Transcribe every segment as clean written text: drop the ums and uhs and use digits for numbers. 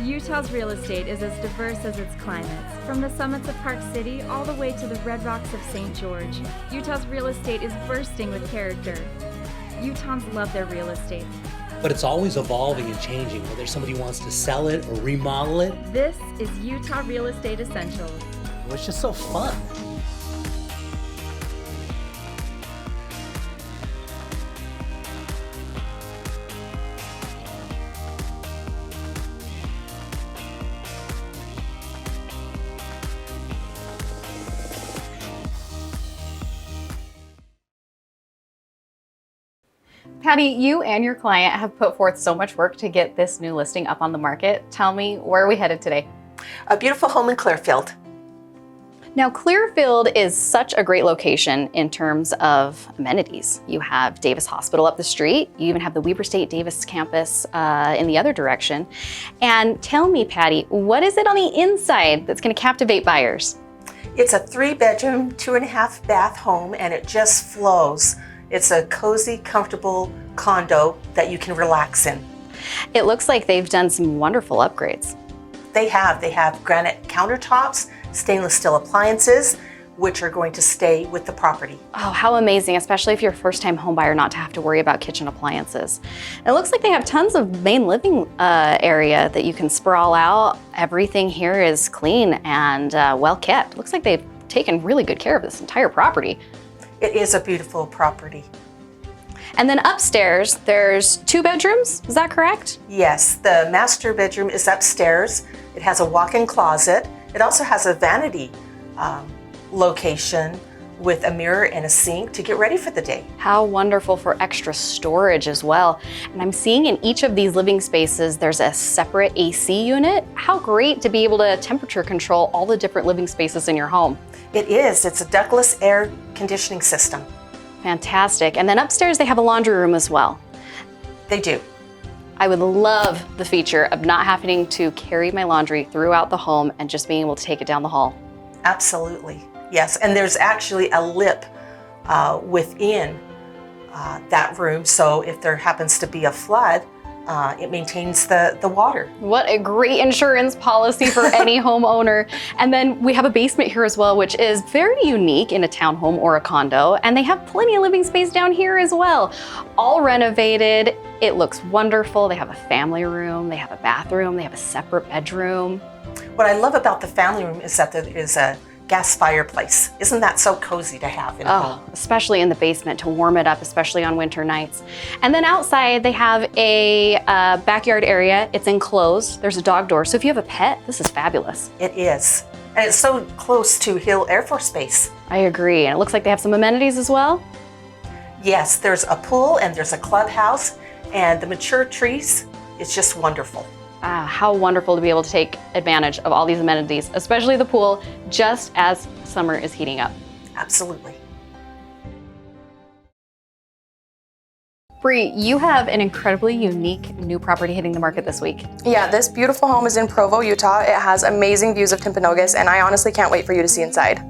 Utah's real estate is as diverse as its climates. From the summits of Park City all the way to the red rocks of St. George, Utah's real estate is bursting with character. Utahns love their real estate. But it's always evolving and changing, whether somebody wants to sell it or remodel it. This is Utah Real Estate Essentials. It's just so fun. Patty, you and your client have put forth so much work to get this new listing up on the market. Tell me, where are we headed today? A beautiful home in Clearfield. Now, Clearfield is such a great location in terms of amenities. You have Davis Hospital up the street. You even have the Weber State Davis campus in the other direction. And tell me, Patty, what is it on the inside that's going to captivate buyers? It's a 3-bedroom, 2.5 bath home, and it just flows. It's a cozy, comfortable condo that you can relax in. It looks like they've done some wonderful upgrades. They have granite countertops, stainless steel appliances, which are going to stay with the property. Oh, how amazing, especially if you're a first-time home buyer, not to have to worry about kitchen appliances. It looks like they have tons of main living area that you can sprawl out. Everything here is clean and well kept. Looks like they've taken really good care of this entire property. It is a beautiful property. And then upstairs, there's 2 bedrooms, is that correct? Yes, the master bedroom is upstairs. It has a walk-in closet. It also has a vanity location with a mirror and a sink to get ready for the day. How wonderful for extra storage as well. And I'm seeing in each of these living spaces, there's a separate AC unit. How great to be able to temperature control all the different living spaces in your home. It is. It's a ductless air conditioning system. Fantastic. And then upstairs, they have a laundry room as well. They do. I would love the feature of not having to carry my laundry throughout the home and just being able to take it down the hall. Absolutely. Yes, and there's actually a lip within that room, so if there happens to be a flood, it maintains the water. What a great insurance policy for any homeowner. And then we have a basement here as well, which is very unique in a townhome or a condo, and they have plenty of living space down here as well. All renovated. It looks wonderful. They have a family room, they have a bathroom, they have a separate bedroom. What I love about the family room is that there is a gas fireplace. Isn't that so cozy to have in a home? Especially in the basement to warm it up, especially on winter nights. And then outside they have a backyard area. It's enclosed. There's a dog door. So if you have a pet, this is fabulous. It is. And it's so close to Hill Air Force Base. I agree. And it looks like they have some amenities as well. Yes, there's a pool and there's a clubhouse, and the mature trees. It's just wonderful. How wonderful to be able to take advantage of all these amenities, especially the pool, just as summer is heating up. Absolutely. Bree, you have an incredibly unique new property hitting the market this week. Yeah, this beautiful home is in Provo, Utah. It has amazing views of Timpanogos, and I honestly can't wait for you to see inside.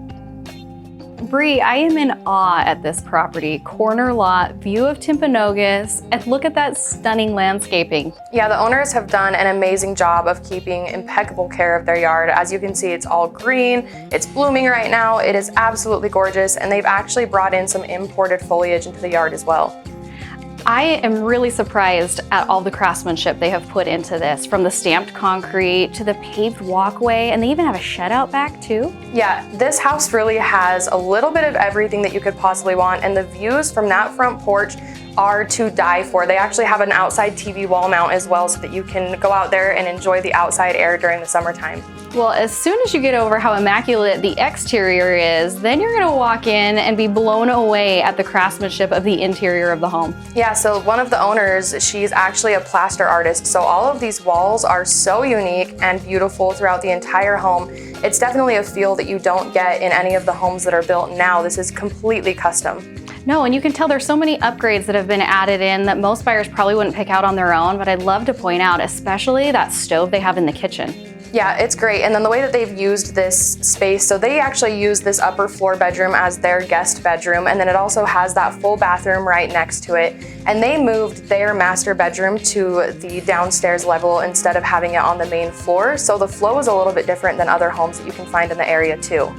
Bree, I am in awe at this property. Corner lot, view of Timpanogos, and look at that stunning landscaping. Yeah, the owners have done an amazing job of keeping impeccable care of their yard. As you can see, it's all green, it's blooming right now, it is absolutely gorgeous, and they've actually brought in some imported foliage into the yard as well. I am really surprised at all the craftsmanship they have put into this, from the stamped concrete to the paved walkway, and they even have a shed out back too. Yeah, this house really has a little bit of everything that you could possibly want, and the views from that front porch are to die for. They actually have an outside TV wall mount as well, so that you can go out there and enjoy the outside air during the summertime. Well, as soon as you get over how immaculate the exterior is, then you're gonna walk in and be blown away at the craftsmanship of the interior of the home. Yeah, so one of the owners, she's actually a plaster artist, so all of these walls are so unique and beautiful throughout the entire home. It's definitely a feel that you don't get in any of the homes that are built now. This is completely custom. No, and you can tell there's so many upgrades that have been added in that most buyers probably wouldn't pick out on their own, but I'd love to point out especially that stove they have in the kitchen. Yeah, it's great. And then the way that they've used this space, so they actually use this upper floor bedroom as their guest bedroom, and then it also has that full bathroom right next to it. And they moved their master bedroom to the downstairs level instead of having it on the main floor. So the flow is a little bit different than other homes that you can find in the area too.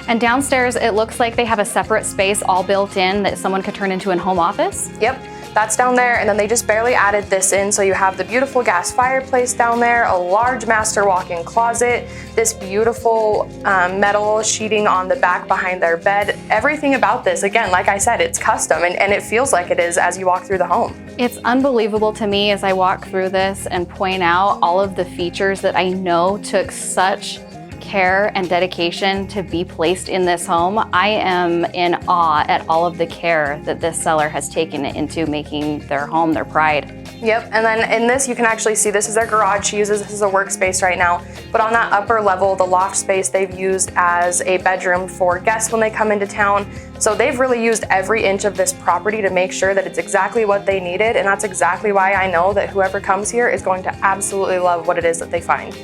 And downstairs, it looks like they have a separate space all built in that someone could turn into a home office. Yep. That's down there, and then they just barely added this in, so you have the beautiful gas fireplace down there, a large master walk-in closet, this beautiful metal sheeting on the back behind their bed. Everything about this, again, like I said, it's custom, and it feels like it is as you walk through the home. It's unbelievable to me as I walk through this and point out all of the features that I know took such care and dedication to be placed in this home. I am in awe at all of the care that this seller has taken into making their home their pride. Yep, and then in this you can actually see this is their garage. She uses this as a workspace right now, but on that upper level, the loft space they've used as a bedroom for guests when they come into town. So they've really used every inch of this property to make sure that it's exactly what they needed, and that's exactly why I know that whoever comes here is going to absolutely love what it is that they find.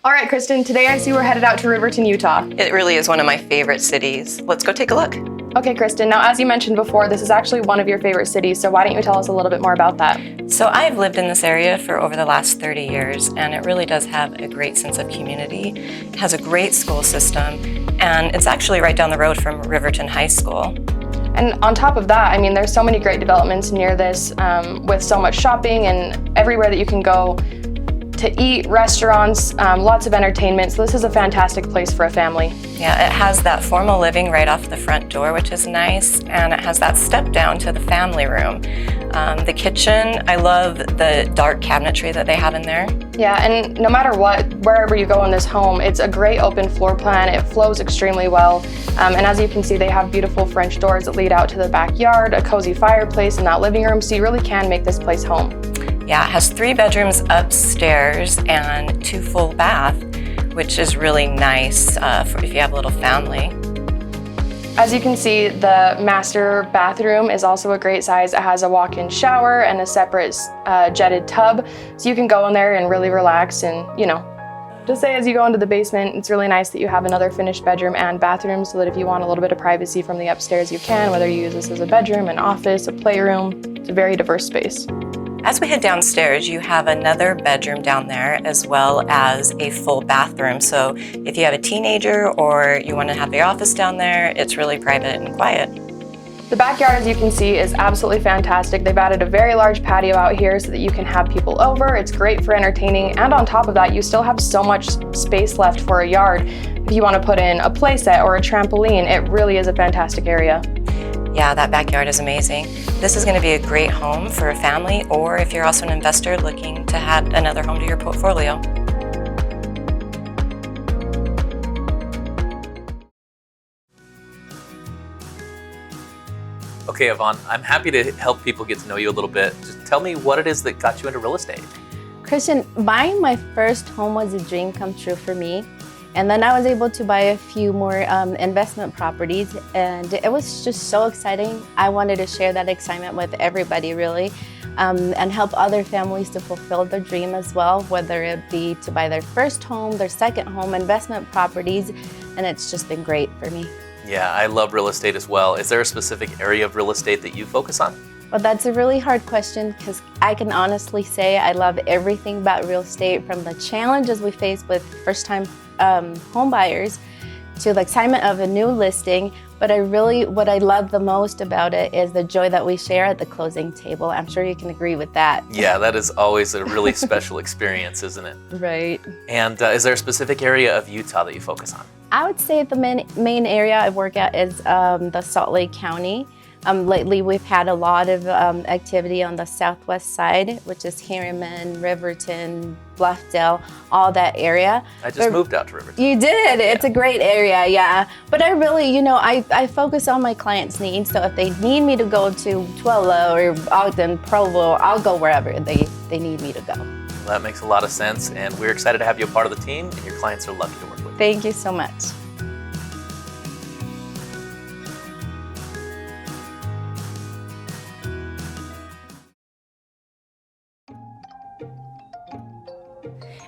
All right, Kristen, today I see we're headed out to Riverton, Utah. It really is one of my favorite cities. Let's go take a look. Okay, Kristen, now as you mentioned before, this is actually one of your favorite cities, so why don't you tell us a little bit more about that? So I've lived in this area for over the last 30 years, and it really does have a great sense of community. It has a great school system, and it's actually right down the road from Riverton High School. And on top of that, I mean, there's so many great developments near this with so much shopping and everywhere that you can go to eat, restaurants, lots of entertainment. So this is a fantastic place for a family. Yeah, it has that formal living right off the front door, which is nice, and it has that step down to the family room. The kitchen, I love the dark cabinetry that they have in there. Yeah, and no matter what, wherever you go in this home, it's a great open floor plan. It flows extremely well. And as you can see, they have beautiful French doors that lead out to the backyard, a cozy fireplace in that living room, so you really can make this place home. Yeah, it has 3 bedrooms upstairs and 2 full bath, which is really nice for if you have a little family. As you can see, the master bathroom is also a great size. It has a walk-in shower and a separate jetted tub, so you can go in there and really relax and, you know, just say as you go into the basement, it's really nice that you have another finished bedroom and bathroom so that if you want a little bit of privacy from the upstairs, you can, whether you use this as a bedroom, an office, a playroom. It's a very diverse space. As we head downstairs, you have another bedroom down there as well as a full bathroom. So if you have a teenager or you want to have your office down there, it's really private and quiet. The backyard, as you can see, is absolutely fantastic. They've added a very large patio out here so that you can have people over. It's great for entertaining, and on top of that, you still have so much space left for a yard. If you want to put in a play set or a trampoline, it really is a fantastic area. Yeah, that backyard is amazing. This is going to be a great home for a family, or if you're also an investor looking to add another home to your portfolio. Okay, Yvonne, I'm happy to help people get to know you a little bit. Just tell me what it is that got you into real estate. Christian, buying my first home was a dream come true for me. And then I was able to buy a few more investment properties, and it was just so exciting. I wanted to share that excitement with everybody, really, and help other families to fulfill their dream as well, whether it be to buy their first home, their second home, investment properties, and it's just been great for me. Yeah, I love real estate as well. Is there a specific area of real estate that you focus on? Well, that's a really hard question because I can honestly say I love everything about real estate, from the challenges we face with first-time home buyers to the excitement of a new listing. But what I love the most about it is the joy that we share at the closing table. I'm sure you can agree with that. Yeah, that is always a really special experience, isn't it? Right. And is there a specific area of Utah that you focus on? I would say the main area I work at is the Salt Lake County. Lately, we've had a lot of activity on the southwest side, which is Harriman, Riverton, Bluffdale, all that area. I just moved out to Riverton. You did? It's a great area, yeah. But I really, I focus on my clients' needs. So if they need me to go to Twilla or Ogden, Provo, I'll go wherever they need me to go. Well, that makes a lot of sense, and we're excited to have you a part of the team, and your clients are lucky to work with. Thank you so much.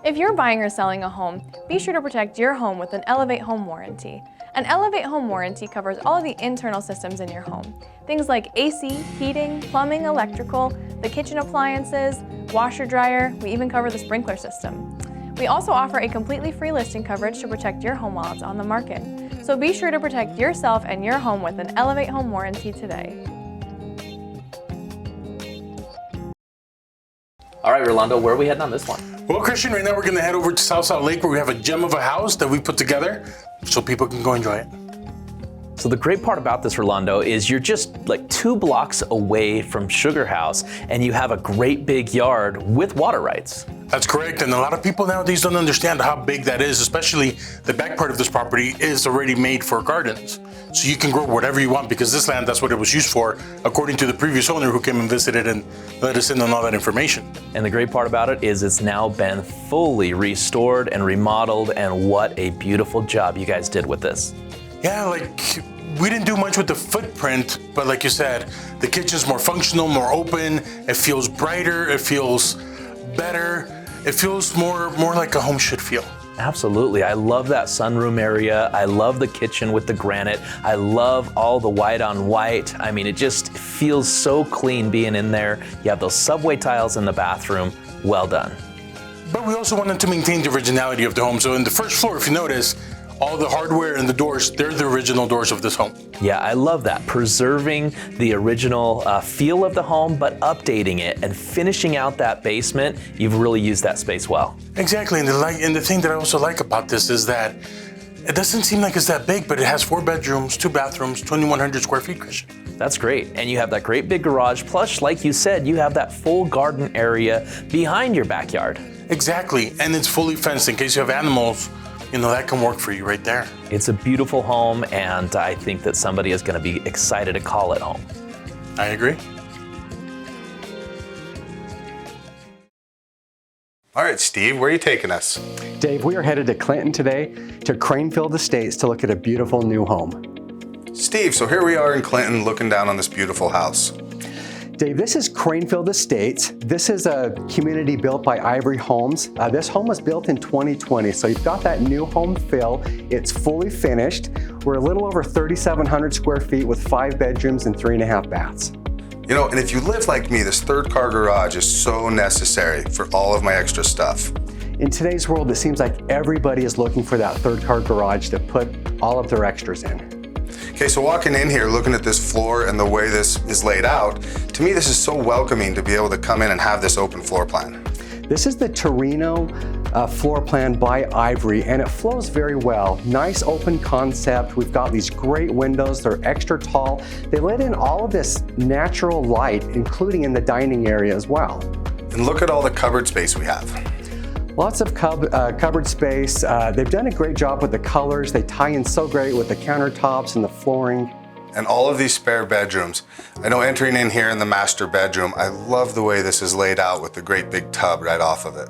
If you're buying or selling a home, be sure to protect your home with an Elevate Home warranty. An Elevate Home warranty covers all of the internal systems in your home. Things like AC, heating, plumbing, electrical, the kitchen appliances, washer, dryer, we even cover the sprinkler system. We also offer a completely free listing coverage to protect your home while it's on the market. So be sure to protect yourself and your home with an Elevate Home warranty today. All right, Rolando, where are we heading on this one? Well, Christian, right now we're gonna head over to South Salt Lake where we have a gem of a house that we put together so people can go enjoy it. So the great part about this, Rolando, is you're just like 2 blocks away from Sugar House and you have a great big yard with water rights. That's correct, and a lot of people nowadays don't understand how big that is, especially the back part of this property is already made for gardens. So you can grow whatever you want because this land, that's what it was used for, according to the previous owner who came and visited and let us in on all that information. And the great part about it is it's now been fully restored and remodeled, and what a beautiful job you guys did with this. Yeah, like we didn't do much with the footprint, but like you said, the kitchen's more functional, more open, it feels brighter, it feels better, it feels more like a home should feel. Absolutely. I love that sunroom area. I love the kitchen with the granite. I love all the white on white. I mean, it just feels so clean being in there. You have those subway tiles in the bathroom. Well done. But we also wanted to maintain the originality of the home. So in the first floor, if you notice, all the hardware and the doors, they're the original doors of this home. Yeah, I love that. Preserving the original feel of the home, but updating it and finishing out that basement. You've really used that space well. Exactly, and the thing that I also like about this is that it doesn't seem like it's that big, but it has 4 bedrooms, 2 bathrooms, 2,100 square feet, Christian. That's great. And you have that great big garage. Plus, like you said, you have that full garden area behind your backyard. Exactly, and it's fully fenced in case you have animals. You know, that can work for you right there. It's a beautiful home, and I think that somebody is going to be excited to call it home. I agree. All right, Steve, where are you taking us? Dave, we are headed to Clinton today to Cranefield Estates to look at a beautiful new home. Steve, so here we are in Clinton looking down on this beautiful house. Dave, this is Cranefield Estates. This is a community built by Ivory Homes. This home was built in 2020, so you've got that new home feel. It's fully finished. We're a little over 3,700 square feet with 5 bedrooms and 3.5 baths. You know, and if you live like me, this 3rd car garage is so necessary for all of my extra stuff. In today's world, it seems like everybody is looking for that 3rd car garage to put all of their extras in. Okay, so walking in here, looking at this floor and the way this is laid out, to me this is so welcoming to be able to come in and have this open floor plan. This is the Torino floor plan by Ivory, and it flows very well. Nice open concept. We've got these great windows. They're extra tall. They let in all of this natural light, including in the dining area as well. And look at all the cupboard space we have. Lots of cupboard space. They've done a great job with the colors. They tie in so great with the countertops and the flooring. And all of these spare bedrooms. I know entering in here in the master bedroom, I love the way this is laid out with the great big tub right off of it.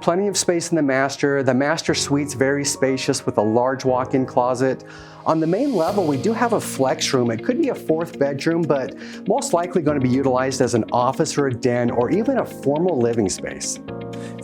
Plenty of space in the master. The master suite's very spacious with a large walk-in closet. On the main level, we do have a flex room. It could be a 4th bedroom, but most likely going to be utilized as an office or a den or even a formal living space.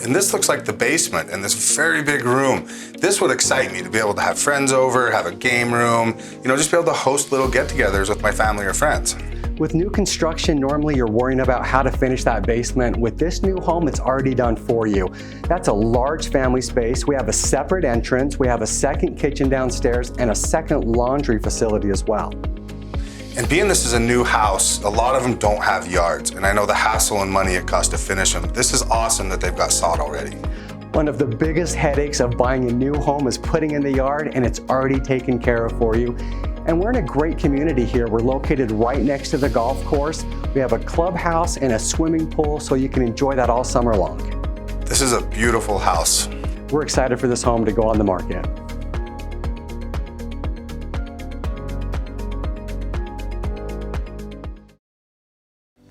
And this looks like the basement in this very big room. This would excite me to be able to have friends over, have a game room, you know, just be able to host little get-togethers with my family or friends. With new construction, normally you're worrying about how to finish that basement. With this new home, it's already done for you. That's a large family space. We have a separate entrance. We have a 2nd kitchen downstairs and a 2nd laundry facility as well. And being this is a new house, a lot of them don't have yards, and I know the hassle and money it costs to finish them. This is awesome that they've got sod already. One of the biggest headaches of buying a new home is putting in the yard, and it's already taken care of for you. And we're in a great community here. We're located right next to the golf course. We have a clubhouse and a swimming pool, so you can enjoy that all summer long. This is a beautiful house. We're excited for this home to go on the market.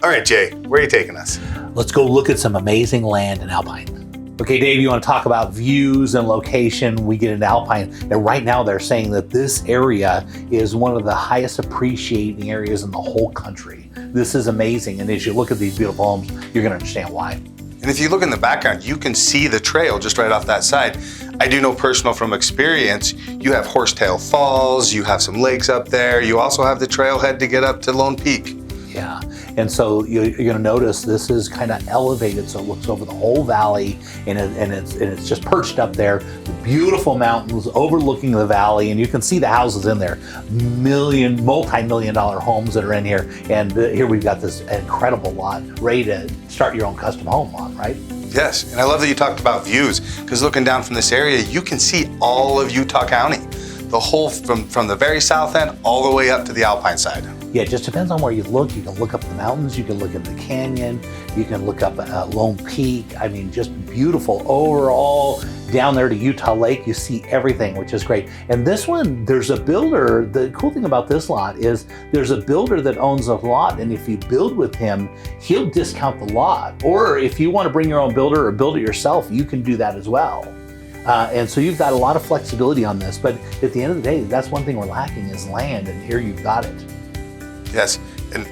All right, Jay, where are you taking us? Let's go look at some amazing land in Alpine. Okay, Dave, you want to talk about views and location? We get into Alpine, and right now they're saying that this area is one of the highest appreciating areas in the whole country. This is amazing, and as you look at these beautiful homes, you're going to understand why. And And if you look in the background, you can see the trail just right off that side. I do know personal from experience, you have Horsetail Falls, you have some lakes up there, you also have the trailhead to get up to Lone Peak. Yeah, and so you're going to notice this is kind of elevated, so it looks over the whole valley, and it's just perched up there. Beautiful mountains overlooking the valley, and you can see the houses in there. Multi-million dollar homes that are in here, and here we've got this incredible lot ready to start your own custom home on, right? Yes, and I love that you talked about views, because looking down from this area, you can see all of Utah County, the whole from the very south end all the way up to the Alpine side. Yeah, it just depends on where you look. You can look up the mountains, you can look at the canyon, you can look up Lone Peak. I mean, just beautiful overall. Down there to Utah Lake, you see everything, which is great. And this one, there's a builder. The cool thing about this lot is there's a builder that owns a lot, and if you build with him, he'll discount the lot. Or if you want to bring your own builder or build it yourself, you can do that as well. And so you've got a lot of flexibility on this, but at the end of the day, that's one thing we're lacking is land, and here you've got it. Yes, and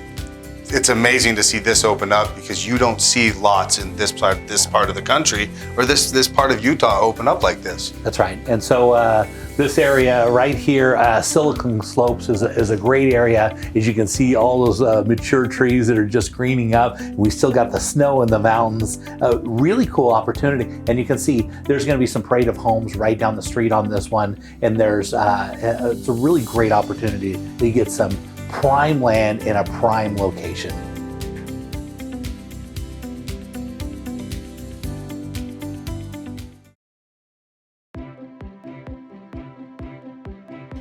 it's amazing to see this open up because you don't see lots in this part of the country or this part of Utah open up like this. That's right. And so this area right here, Silicon Slopes is a great area. As you can see, all those mature trees that are just greening up. We still got the snow in the mountains. Really cool opportunity. And you can see there's going to be some parade of homes right down the street on this one. And there's it's a really great opportunity to get some prime land in a prime location.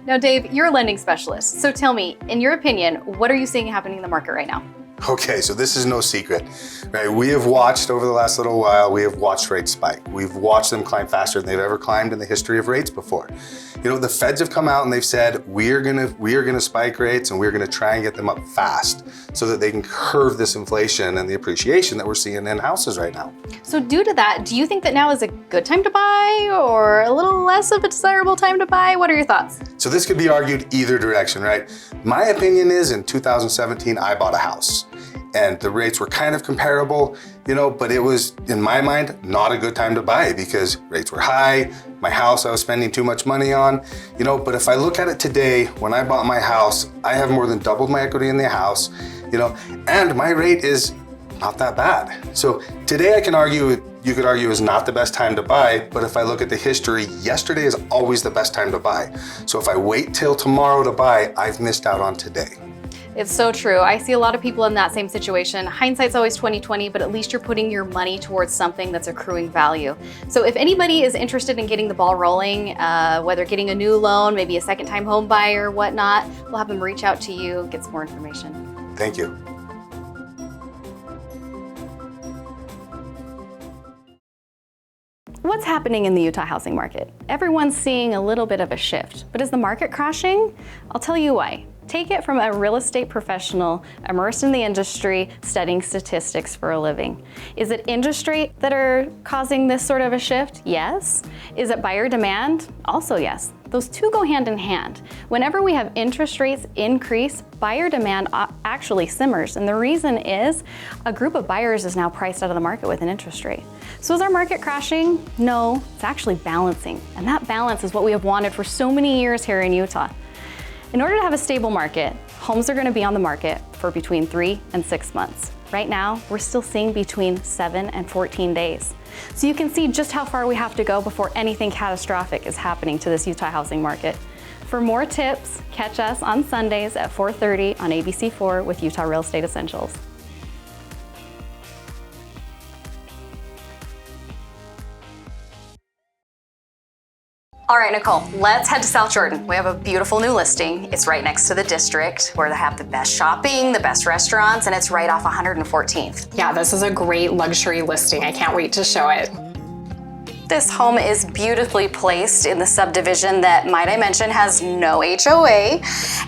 Now, Dave, you're a lending specialist. So tell me, in your opinion, what are you seeing happening in the market right now? Okay, so this is no secret, right? We have watched over the last little while, we have watched rates spike. We've watched them climb faster than they've ever climbed in the history of rates before. You know, the feds have come out and they've said, we are gonna spike rates and we're gonna try and get them up fast so that they can curb this inflation and the appreciation that we're seeing in houses right now. So due to that, do you think that now is a good time to buy or a little less of a desirable time to buy? What are your thoughts? So this could be argued either direction, right? My opinion is in 2017, I bought a house. And the rates were kind of comparable, you know, but it was, in my mind, not a good time to buy because rates were high. My house I was spending too much money on, you know, but if I look at it today, when I bought my house, I have more than doubled my equity in the house, you know, and my rate is not that bad. So today I can argue, you could argue is not the best time to buy, but if I look at the history, yesterday is always the best time to buy. So if I wait till tomorrow to buy, I've missed out on today. It's so true. I see a lot of people in that same situation. Hindsight's always 20/20, but at least you're putting your money towards something that's accruing value. So if anybody is interested in getting the ball rolling, whether getting a new loan, maybe a second-time home buyer, whatnot, we'll have them reach out to you, get some more information. Thank you. What's happening in the Utah housing market? Everyone's seeing a little bit of a shift, but is the market crashing? I'll tell you why. Take it from a real estate professional immersed in the industry, studying statistics for a living. Is it interest rate that are causing this sort of a shift? Yes. Is it buyer demand? Also yes. Those two go hand in hand. Whenever we have interest rates increase, buyer demand actually simmers. And the reason is a group of buyers is now priced out of the market with an interest rate. So is our market crashing? No, it's actually balancing. And that balance is what we have wanted for so many years here in Utah. In order to have a stable market, homes are going to be on the market for between 3 and 6 months. Right now, we're still seeing between 7 and 14 days. So you can see just how far we have to go before anything catastrophic is happening to this Utah housing market. For more tips, catch us on Sundays at 4:30 on ABC4 with Utah Real Estate Essentials. All right, Nicole, let's head to South Jordan. We have a beautiful new listing. It's right next to the district where they have the best shopping, the best restaurants, and it's right off 114th. Yeah, this is a great luxury listing. I can't wait to show it. This home is beautifully placed in the subdivision that, might I mention, has no HOA.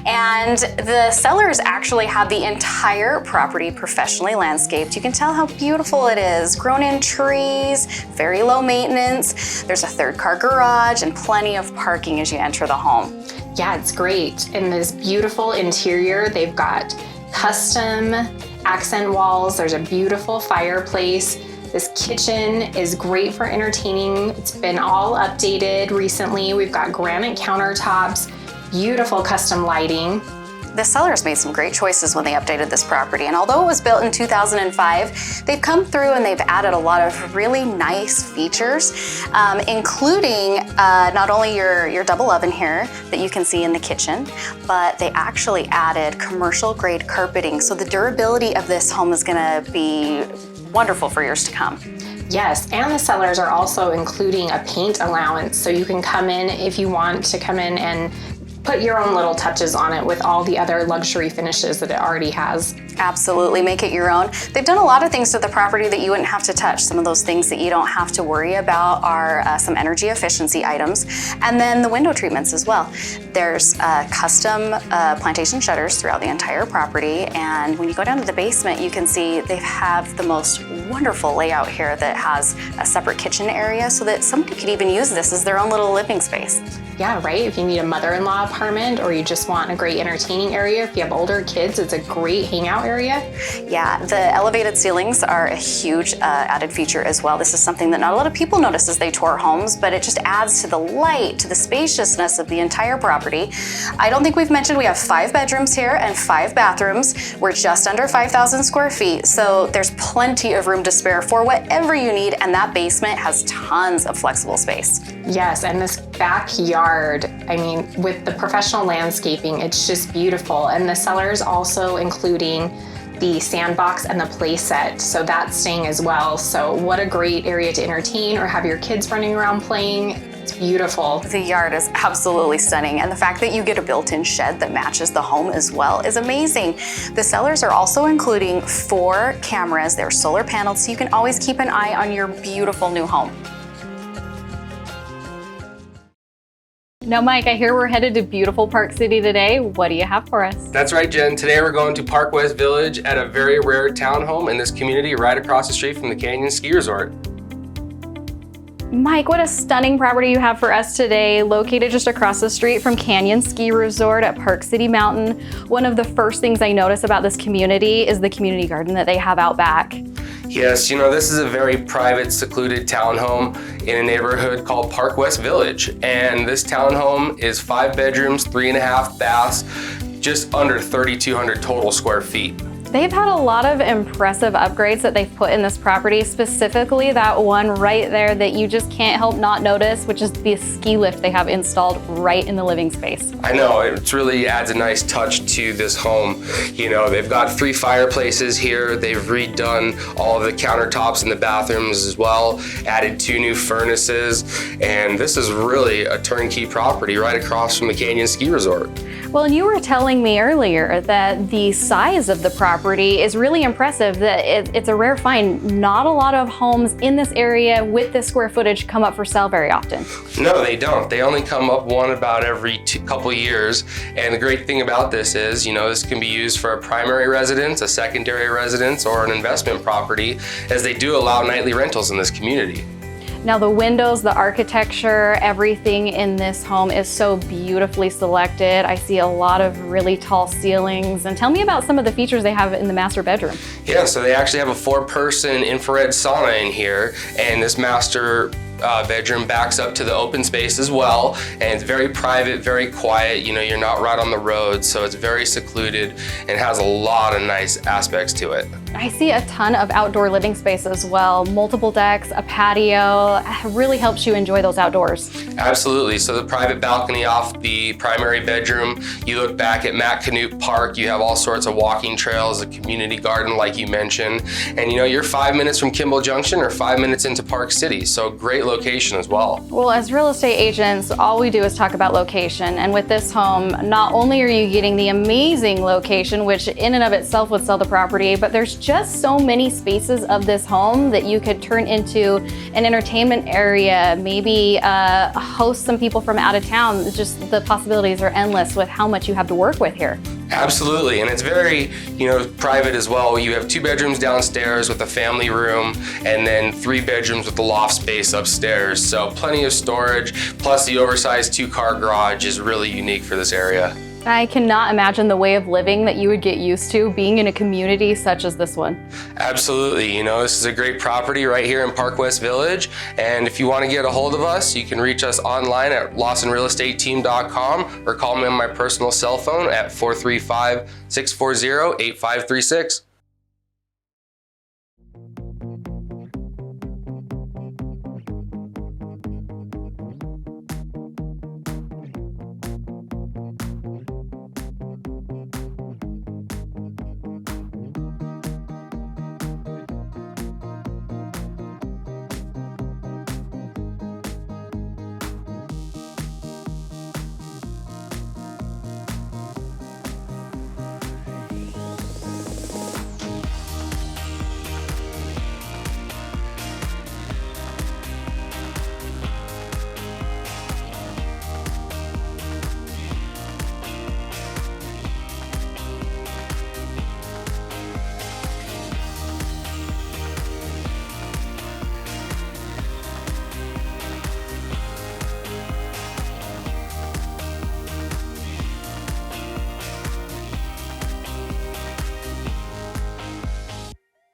And the sellers actually have the entire property professionally landscaped. You can tell how beautiful it is. Grown in trees, very low maintenance. There's a 3rd-car garage and plenty of parking as you enter the home. Yeah, it's great. In this beautiful interior, they've got custom accent walls. There's a beautiful fireplace. This kitchen is great for entertaining. It's been all updated recently. We've got granite countertops, beautiful custom lighting. The sellers made some great choices when they updated this property, and although it was built in 2005, they've come through and they've added a lot of really nice features, including not only your double oven here that you can see in the kitchen, but they actually added commercial grade carpeting. So the durability of this home is gonna be wonderful for years to come. Yes, and the sellers are also including a paint allowance, so you can come in if you want to come in and put your own little touches on it with all the other luxury finishes that it already has. Absolutely, make it your own. They've done a lot of things to the property that you wouldn't have to touch. Some of those things that you don't have to worry about are some energy efficiency items, and then the window treatments as well. There's custom plantation shutters throughout the entire property, and when you go down to the basement, you can see they have the most wonderful layout here that has a separate kitchen area so that somebody could even use this as their own little living space. Yeah, right? If you need a mother-in-law apartment or you just want a great entertaining area, if you have older kids, it's a great hangout area. Yeah, the elevated ceilings are a huge added feature as well. This is something that not a lot of people notice as they tour homes, but it just adds to the light, to the spaciousness of the entire property. I don't think we've mentioned we have 5 bedrooms here and 5 bathrooms. We're just under 5,000 square feet, so there's plenty of room to spare for whatever you need, and that basement has tons of flexible space. Yes, and this backyard, I mean, with the professional landscaping, it's just beautiful. And the sellers also including the sandbox and the play set, so that's staying as well. So what a great area to entertain or have your kids running around playing. It's beautiful. The yard is absolutely stunning, and the fact that you get a built-in shed that matches the home as well is amazing. The sellers are also including 4 cameras. They're solar paneled, so you can always keep an eye on your beautiful new home. Now, Mike, I hear we're headed to beautiful Park City today. What do you have for us? That's right, Jen. Today we're going to Park West Village at a very rare townhome in this community right across the street from the Canyon Ski Resort. Mike, what a stunning property you have for us today, located just across the street from Canyon Ski Resort at Park City Mountain. One of the first things I notice about this community is the community garden that they have out back. Yes, you know, this is a very private, secluded townhome in a neighborhood called Park West Village. And this townhome is 5 bedrooms, 3.5 baths, just under 3,200 total square feet. They've had a lot of impressive upgrades that they've put in this property, specifically that one right there that you just can't help not notice, which is the ski lift they have installed right in the living space. I know, it really adds a nice touch to this home. You know, they've got 3 fireplaces here. They've redone all of the countertops in the bathrooms as well, added 2 new furnaces, and this is really a turnkey property right across from the Canyon Ski Resort. Well, and you were telling me earlier that the size of the property is really impressive, that it's a rare find. Not a lot of homes in this area with this square footage come up for sale very often. No, they don't. They only come up one about every couple years. And the great thing about this is, you know, this can be used for a primary residence, a secondary residence, or an investment property, as they do allow nightly rentals in this community. Now the windows, the architecture, everything in this home is so beautifully selected. I see a lot of really tall ceilings. And tell me about some of the features they have in the master bedroom. Yeah, so they actually have a 4-person infrared sauna in here, and this master bedroom backs up to the open space as well, and it's very private, very quiet. You know, you're not right on the road, so it's very secluded and has a lot of nice aspects to it. I see a ton of outdoor living space as well. Multiple decks, a patio, really helps you enjoy those outdoors. Absolutely. So the private balcony off the primary bedroom, you look back at Mackinac Park, you have all sorts of walking trails, a community garden like you mentioned, and you know, you're 5 minutes from Kimball Junction or 5 minutes into Park City, so great location as well. Well, as real estate agents, all we do is talk about location, and with this home, not only are you getting the amazing location, which in and of itself would sell the property, but there's just so many spaces of this home that you could turn into an entertainment area, maybe host some people from out of town. Just the possibilities are endless with how much you have to work with here. Absolutely, and it's very, you know, private as well. You have 2 bedrooms downstairs with a family room, and then 3 bedrooms with the loft space upstairs. So plenty of storage, plus the oversized 2-car garage is really unique for this area. I cannot imagine the way of living that you would get used to being in a community such as this one. Absolutely. You know, this is a great property right here in Park West Village. And if you want to get a hold of us, you can reach us online at lawsonrealestateteam.com or call me on my personal cell phone at 435-640-8536.